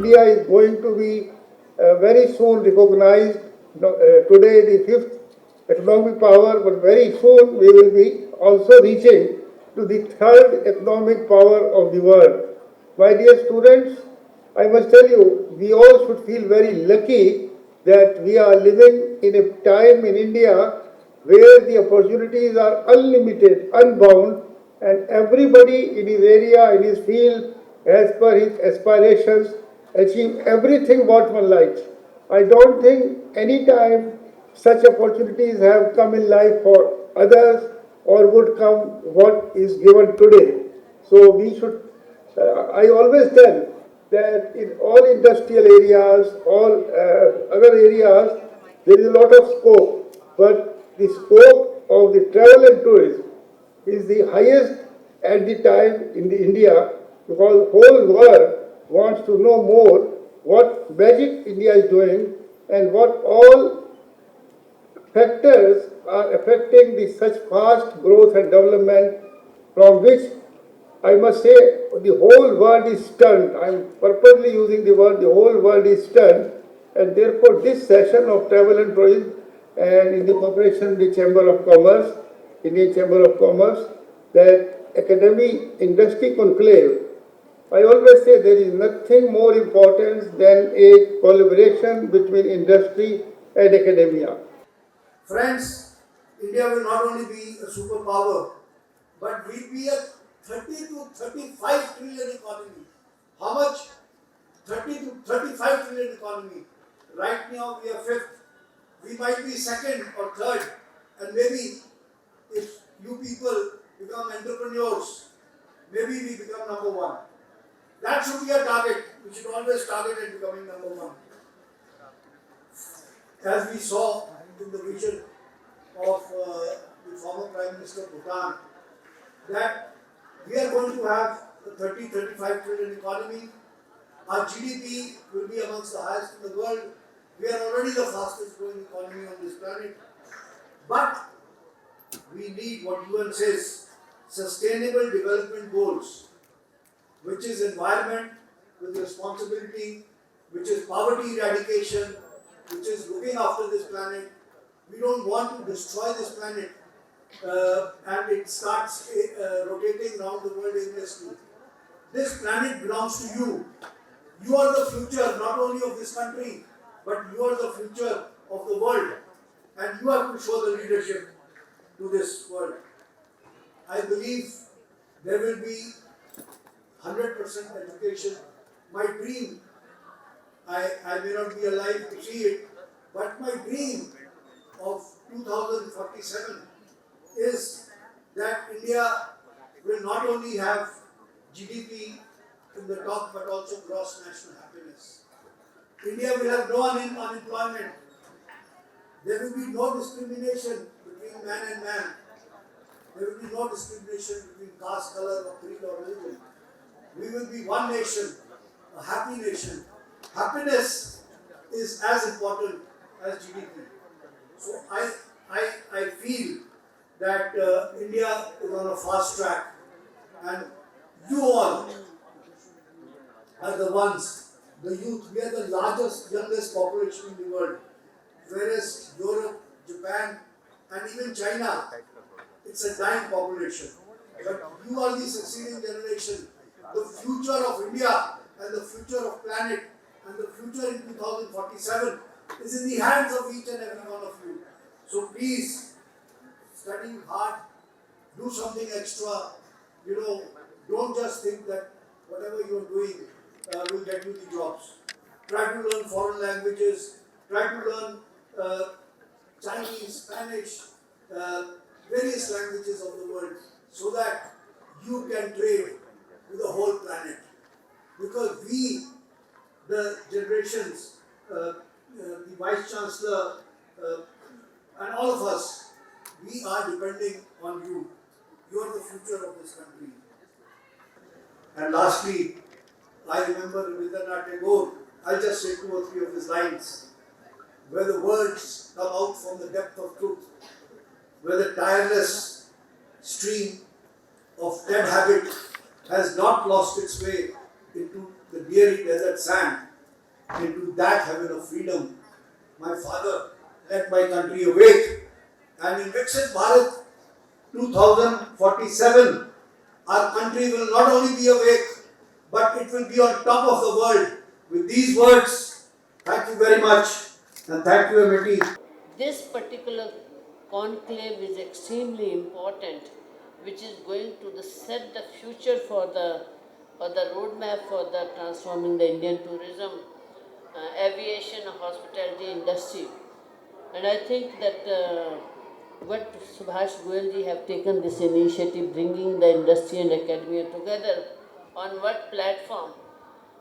India is going to be very soon recognized. Today the fifth economic power, but very soon we will be also reaching to the third economic power of the world. My dear students, I must tell you, we all should feel very lucky that we are living in a time in India where the opportunities are unlimited, unbound, and everybody in his area, in his field, as per his aspirations, achieve everything what one likes. I don't think any time such opportunities have come in life for others or would come what is given today. So we should, I always tell that in all industrial areas, all other areas, there is a lot of scope, but the scope of the travel and tourism is the highest at the time in the India because the whole world wants to know more what magic India is doing and what all factors are affecting the such fast growth and development from which I must say the whole world is stunned. I am purposely using the word the whole world is stunned, and therefore this session of travel and tourism and in the cooperation with the Chamber of Commerce, Indian Chamber of Commerce, that academy industry conclave. I always say there is nothing more important than a collaboration between industry and academia. Friends, India will not only be a superpower, but will be a 30 to 35 trillion economy. How much? 30 to 35 trillion economy. Right now we are fifth. We might be second or third. And maybe if you people become entrepreneurs, maybe we become number one. That should be a target. We should always target at becoming number one. As we saw in the vision of the former Prime Minister of Bhutan, that we are going to have a 30-35 trillion economy. Our GDP will be amongst the highest in the world. We are already the fastest growing economy on this planet. But we need what UN says, sustainable development goals, which is environment with responsibility, which is poverty eradication, which is looking after this planet. We don't want to destroy this planet and it starts rotating around the world aimlessly. This planet belongs to you. You are the future not only of this country, but you are the future of the world. And you have to show the leadership to this world. I believe there will be 100% education. My dream, I may not be alive to see it, but my dream of 2047 is that India will not only have GDP in the top but also gross national happiness. India will have no unemployment. There will be no discrimination between man and man. There will be no discrimination between caste, color, or creed or religion. We will be one nation, a happy nation. Happiness is as important as GDP. So I feel that India is on a fast track, and you all are the ones, the youth. We are the largest, youngest population in the world, whereas Europe, Japan, and even China, it's a dying population. But you are the succeeding generation. The future of India and the future of planet and the future in 2047 is in the hands of each and every one of you. So please, study hard, do something extra. Don't just think that whatever you are doing will get you the jobs. Try to learn foreign languages, try to learn Chinese, Spanish, various languages of the world so that you can trade with the whole planet. Because we, the generations, the Vice Chancellor, and all of us, we are depending on you. You are the future of this country. And lastly, I remember Rabindranath Tagore. I'll just say 2 or 3 of his lines. Where the words come out from the depth of truth, where the tireless stream of dead habit has not lost its way into the dreary desert sand, into that heaven of freedom. My father led my country awake, and in Viksit Bharat 2047, our country will not only be awake, but it will be on top of the world. With these words, thank you very much, and thank you, AMITY. This particular conclave is extremely important, which is going to set the future for the roadmap for the transforming the Indian tourism, aviation, hospitality industry. And I think that what Subhash goyal ji have taken this initiative, bringing the industry and academia together on what platform.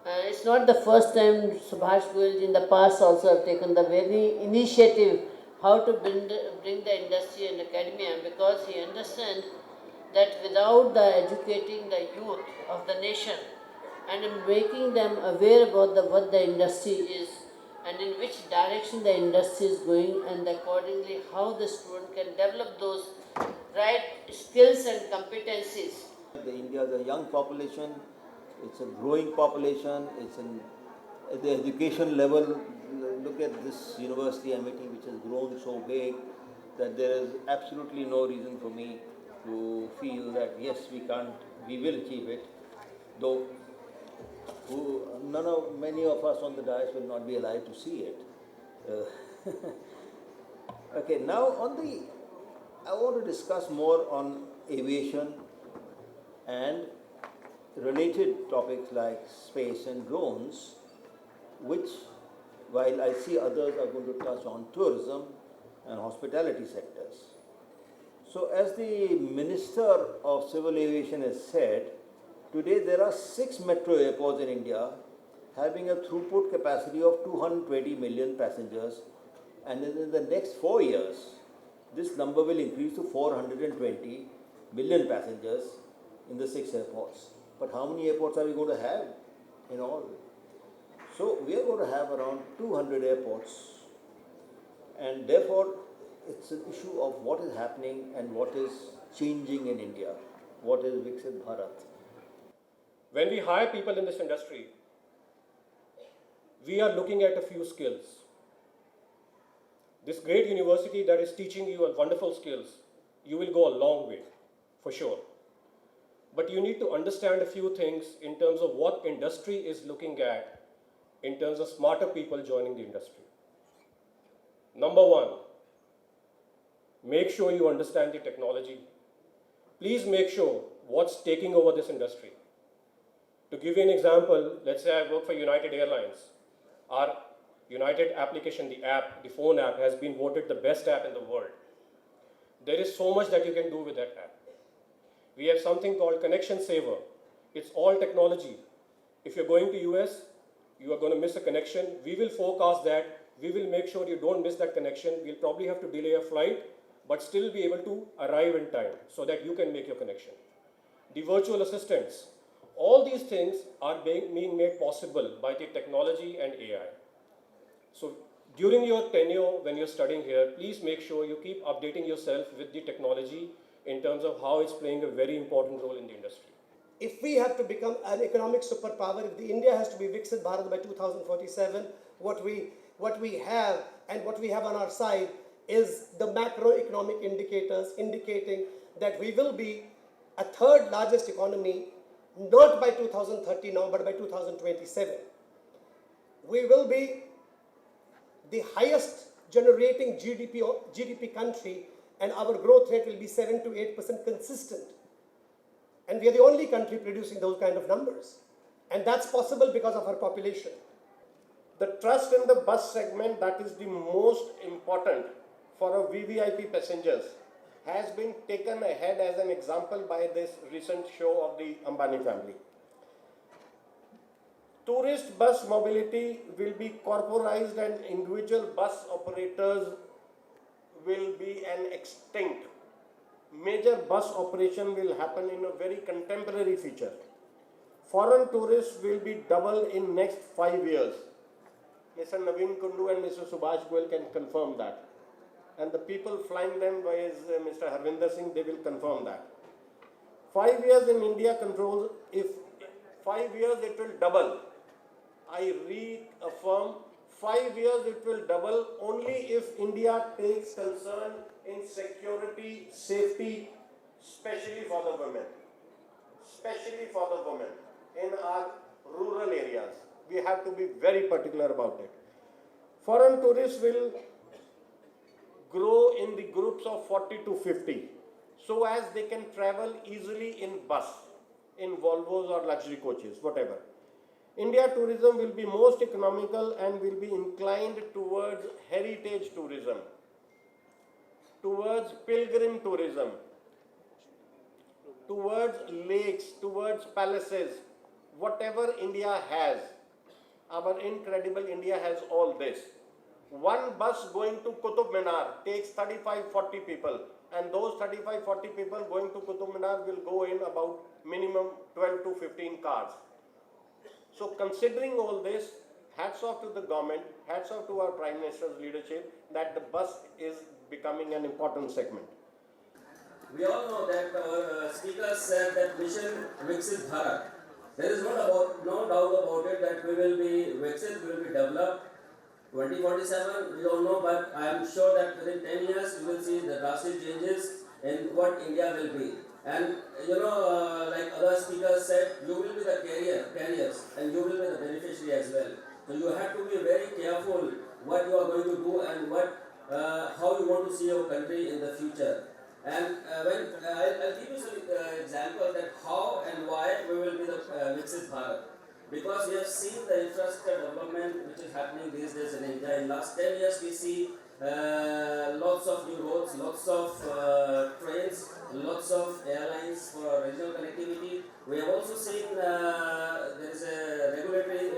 It's not the first time Subhash goyal ji in the past also have taken the very initiative how to bring the industry and academia, because he understands that without the educating the youth of the nation and making them aware about what the industry is and in which direction the industry is going, and accordingly how the student can develop those right skills and competencies. India is a young population, it's a growing population, it's in at the education level. Look at this university, AMITY, which has grown so big that there is absolutely no reason for me to feel that yes, we will achieve it, though many of us on the dais will not be alive to see it. Okay, now I want to discuss more on aviation and related topics like space and drones, which, while I see others are going to touch on tourism and hospitality sectors. So as the Minister of Civil Aviation has said, today there are 6 metro airports in India having a throughput capacity of 220 million passengers, and in the next 4 years, this number will increase to 420 million passengers in the 6 airports. But how many airports are we going to have in all? So we are going to have around 200 airports, and therefore it's an issue of what is happening and what is changing in India. What is Viksit Bharat? When we hire people in this industry, we are looking at a few skills. This great university that is teaching you wonderful skills, you will go a long way, for sure. But you need to understand a few things in terms of what industry is looking at in terms of smarter people joining the industry. Number one, make sure you understand the technology. Please make sure what's taking over this industry. To give you an example, let's say I work for United Airlines. Our United application, the app, the phone app, has been voted the best app in the world. There is so much that you can do with that app. We have something called Connection Saver. It's all technology. If you're going to US, you are going to miss a connection. We will forecast that. We will make sure you don't miss that connection. We'll probably have to delay a flight, but still be able to arrive in time so that you can make your connection. The virtual assistants. All these things are being made possible by the technology and AI. So during your tenure, when you're studying here, please make sure you keep updating yourself with the technology in terms of how it's playing a very important role in the industry. If we have to become an economic superpower, if the India has to be Viksit Bharat by 2047, what we have and what we have on our side is the macroeconomic indicators indicating that we will be a third largest economy, not by 2030 now, but by 2027. We will be the highest generating GDP country, and our growth rate will be 7 to 8% consistent. And we are the only country producing those kind of numbers. And that's possible because of our population. The trust in the bus segment that is the most important for our VVIP passengers has been taken ahead as an example by this recent show of the Ambani family. Tourist bus mobility will be corporized and individual bus operators will be an extinct. Major bus operation will happen in a very contemporary feature. Foreign tourists will be double in next 5 years. Mr. Naveen Kundu and Mr. Subhash Goyal can confirm that. And the people flying them by Mr. Harvinder Singh, they will confirm that. 5 years in India controls, if 5 years it will double. I reaffirm, 5 years it will double only if India takes concern in security, safety, especially for the women. Especially for the women in our rural areas. We have to be very particular about it. Foreign tourists will grow in the groups of 40 to 50 so as they can travel easily in bus, in Volvos or luxury coaches, whatever. India tourism will be most economical and will be inclined towards heritage tourism, towards pilgrim tourism, towards lakes, towards palaces, whatever India has. Our incredible India has all this. One bus going to Qutub Minar takes 35-40 people, and those 35-40 people going to Qutub Minar will go in about minimum 12 to 15 cars. So considering all this, hats off to the government, hats off to our Prime Minister's leadership that the bus is becoming an important segment. We all know that our speaker said that mission Viksit Bharat. There is no doubt about it that we will be Viksit, we will be developed. 2047, we don't know, but I am sure that within 10 years, we will see the drastic changes in what India will be. And like other speakers said, you will be the carriers, and you will be the beneficiary as well. So you have to be very careful what you are going to do and how you want to see your country in the future. And I'll give you some examples that how and why we will be the Viksit Bharat. Because we have seen the infrastructure development which is happening these days in India. In last 10 years, we see lots of new roads, lots of trains, lots of airlines for regional connectivity. We have also seen there is a regulatory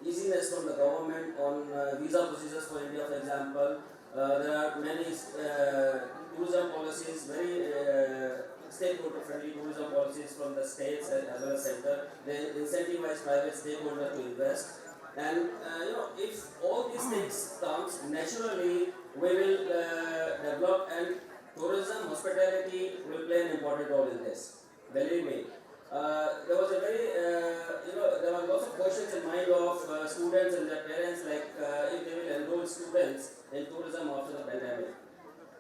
easiness from the government on visa procedures for India, for example. There are many tourism policies, very stakeholder-friendly tourism policies from the states as well as center. They incentivize private stakeholders to invest. And if all these things comes, naturally we will develop, and tourism, hospitality will play an important role in this. Believe me. There was a very, there were lots of questions in mind of students and their parents, like if they will enroll students in tourism after the pandemic.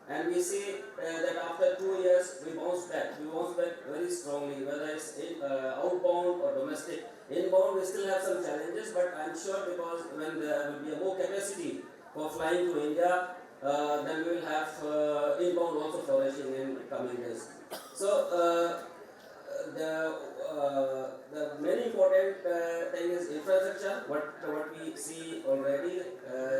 And we see that after 2 years, we bounce back. We bounce back very strongly, whether it's outbound or domestic. Inbound, we still have some challenges, but I'm sure because when there will be a more capacity for flying to India, then we will have inbound also flourishing in coming days. So the very important thing is infrastructure. What we see already,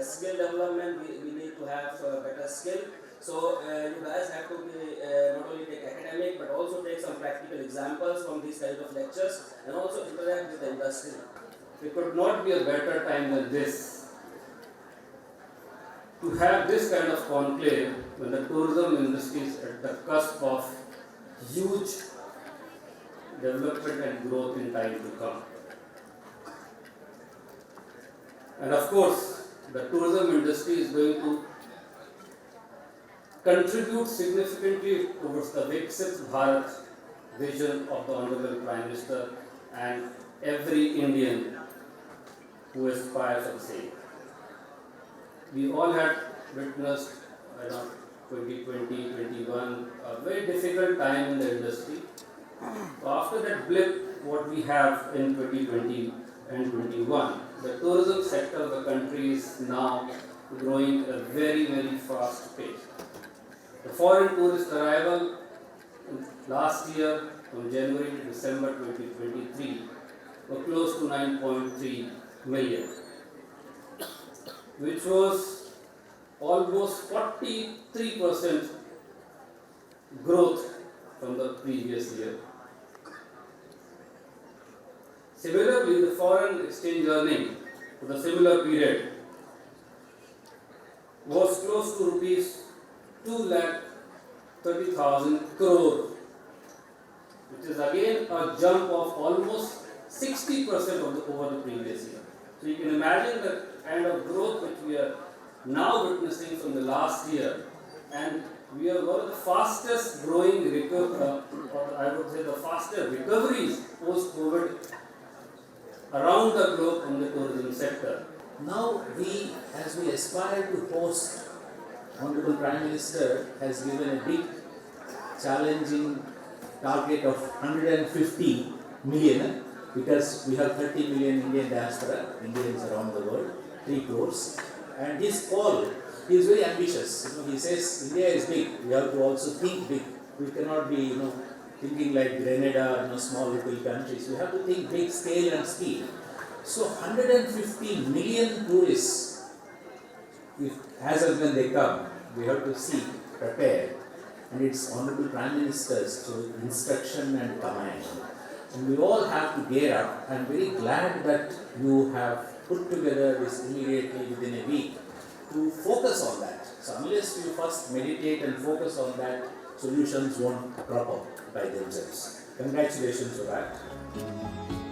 skill development. We need to have better skill. So you guys have to be, not only take academic but also take some practical examples from these kind of lectures and also interact with the industry. It could not be a better time than this to have this kind of conclave when the tourism industry is at the cusp of huge development and growth in time to come. And of course, the tourism industry is going to contribute significantly towards the Viksit Bharat vision of the Honorable Prime Minister and every Indian who aspires to the same. We all had witnessed 2020-21, a very difficult time in the industry. So after that blip, what we have in 2020 and 21, the tourism sector of the country is now growing at a very, very fast pace. The foreign tourist arrival last year from January to December 2023 were close to 9.3 million, which was almost 43% growth from the previous year. Similarly, the foreign exchange earning for the similar period was close to rupees 2,30,000 crore, which is again a jump of almost 60% over the previous year. So you can imagine the kind of growth which we are now witnessing from the last year, and we are one of the fastest growing or I would say the fastest recoveries post-COVID around the globe in the tourism sector. Now we, as we aspire to host, Honorable Prime Minister has given a big challenging target of 150 million, because we have 30 million Indian diaspora, Indians around the world, 3 crores. And his call, he is very ambitious. He says India is big, we have to also think big. We cannot be thinking like Grenada, small little countries. We have to think big scale and speed. So 150 million tourists, if as and when they come, we have to see, prepare. And it's Honorable Prime Minister's instruction and command. And we all have to gear up. I'm very glad that you have put together this immediately within a week to focus on that. So unless you first meditate and focus on that, solutions won't crop up by themselves. Congratulations for that.